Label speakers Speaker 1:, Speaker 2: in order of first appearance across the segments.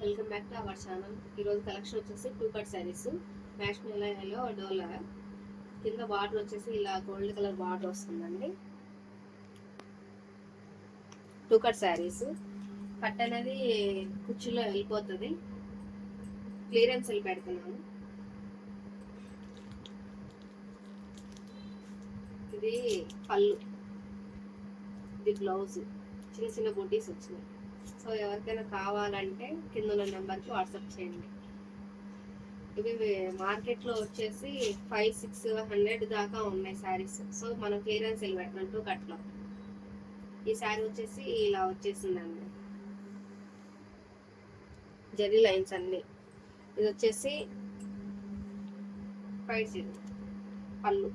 Speaker 1: Welcome back to our channel. ఈరోజు collection వచ్చేసి two cut saris mash మెలైలో డోలా కింద బార్డర్ వచ్చేసి ఇలా గోల్డ్ కలర్ బార్డర్ వస్తుందండి. టూ కట్ శారీస్ కట్ అనేది కుర్చీలో వెళ్ళిపోతుంది. క్లియరెన్స్ వెళ్ళి పెడుతున్నాను. ఇది పళ్ళు, ఇది బ్లౌజ్, చిన్న చిన్న బూటీస్ వచ్చినాయి. సో ఎవరికైనా కావాలంటే కింద ఉన్న నెంబర్కి వాట్సాప్ చేయండి. ఇవి మార్కెట్లో వచ్చేసి 500-600 దాకా ఉన్నాయి శారీస్. సో మనం క్లియరెన్స్ వెళ్ళి పెట్టినాం టూ కట్లో. ఈ శారీ వచ్చేసి ఇలా వచ్చేసిందండి, జరీ లైన్స్ అన్ని. ఇది వచ్చేసి పళ్ళు,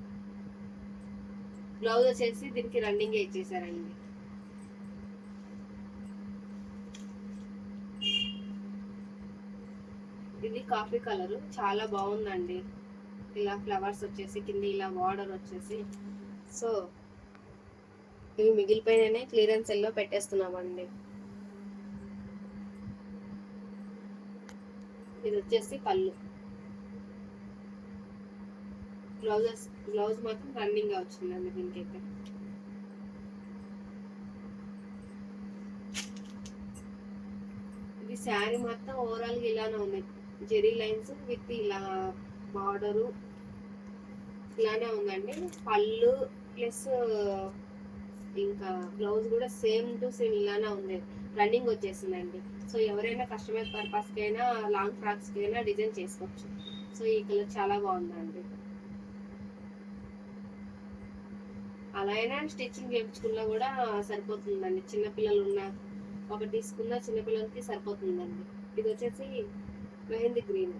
Speaker 1: బ్లౌజ్ వచ్చేసి దీనికి రన్నింగ్ ఇచ్చేసారండి. ఇది కాఫీ కలర్, చాలా బాగుందండి. ఇలా ఫ్లవర్స్ వచ్చేసి కింద ఇలా బార్డర్ వచ్చేసి. సో ఇవి మిగిలిపోయినాయి, క్లియరెన్స్ ఎల్లో పెట్టేస్తున్నామండి. ఇది వచ్చేసి పళ్ళు, బ్లౌజ్ మాత్రం రన్నింగ్ గా వచ్చిందండి దీనికైతే. ఇది శారీ మొత్తం ఓవరాల్ గా ఇలానే ఉంది, జెరీ లైన్స్ విత్ ఇలా బార్డరు ఇలానే ఉందండి. పళ్ళు ప్లస్ ఇంకా బ్లౌజ్ కూడా సేమ్ టు సేమ్ ఇలానే ఉంది, రన్నింగ్ వచ్చేసిందండి. సో ఎవరైనా కస్టమర్ పర్పస్కి అయినా లాంగ్ ఫ్రాక్స్కి అయినా డిజైన్ చేసుకోవచ్చు. సో ఈ కలర్ చాలా బాగుందండి. అలా అయినా స్టిచ్చింగ్ చేయించుకున్నా కూడా సరిపోతుందండి. చిన్నపిల్లలు ఉన్న ఒకటి తీసుకున్న చిన్నపిల్లలకి సరిపోతుందండి. ఇది వచ్చేసి మెహందీ గ్రీన్,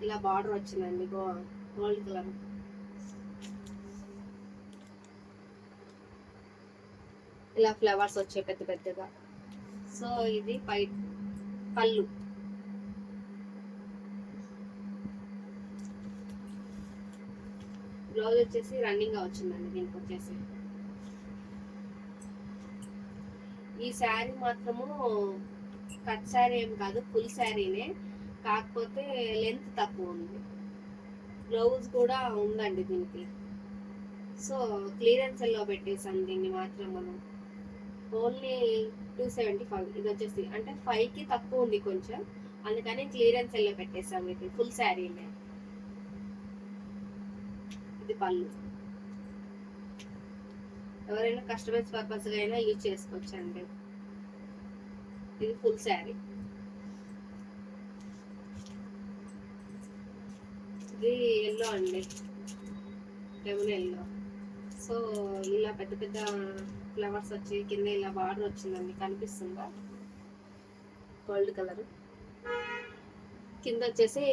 Speaker 1: ఇలా బార్డర్ వచ్చిందండి గోల్డ్ కలర్. ఇలా ఫ్లవర్స్ వచ్చాయి పెద్ద పెద్దగా. సో ఇది పళ్ళు, బ్లౌజ్ వచ్చేసి రన్నింగ్ గా వచ్చిందండి దీనికి వచ్చేసి. ఈ శారీ మాత్రము కట్ శారీ ఏం కాదు, ఫుల్ శారీనే, కాకపోతే లెంత్ తక్కువ ఉంది. బ్లౌజ్ కూడా ఉందండి దీనికి. సో క్లియరెన్స్ లో పెట్టేసాం దీన్ని మాత్రం మనం. ఓన్లీ 275. ఇది వచ్చేసి అంటే 5కి తక్కువ ఉంది కొంచెం, అందుకని క్లియరెన్స్ లో పెట్టేసాం. ఇది ఫుల్ శారీనే. ఇది పళ్ళు, ఎవరైనా కస్టమైజ్ పర్పస్ గా అయినా యూజ్ చేసుకోవచ్చండి. ఇది ఫుల్ శారీ. ఇది ఎల్లో అండి, లెమన్ ఎల్లో. సో ఇలా పెద్ద పెద్ద ఫ్లవర్స్ వచ్చి కింద ఇలా బార్డర్ వచ్చిందండి, కనిపిస్తుందా? గోల్డ్ కలర్ కింద వచ్చేసి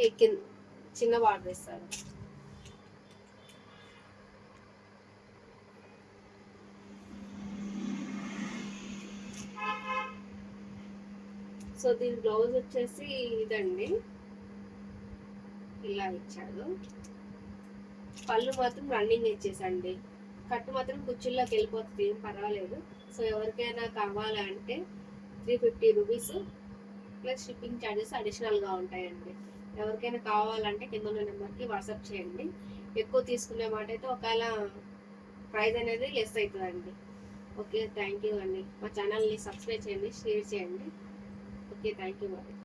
Speaker 1: చిన్న బార్డర్ ఇస్తారు. సో దీని బ్లౌజ్ వచ్చేసి ఇదండి, ఇలా ఇచ్చాడు. పళ్ళు మాత్రం రన్నింగ్ ఇచ్చేసండి. కట్టు మాత్రం కుర్చీల్లోకి వెళ్ళిపోతుంది, ఏం పర్వాలేదు. సో ఎవరికైనా కావాలంటే 350 రూపీస్ ప్లస్ షిప్పింగ్ ఛార్జెస్ అడిషనల్గా ఉంటాయండి. ఎవరికైనా కావాలంటే కింద ఉన్న నెంబర్కి వాట్సాప్ చేయండి. ఎక్కువ తీసుకునే మాట అయితే ఒకవేళ ప్రైస్ అనేది లెస్ అవుతుందండి. ఓకే, థ్యాంక్ యూ అండి. మా ఛానల్ని సబ్స్క్రైబ్ చేయండి, షేర్ చేయండి. ఓకే, థ్యాంక్ యూ మరి.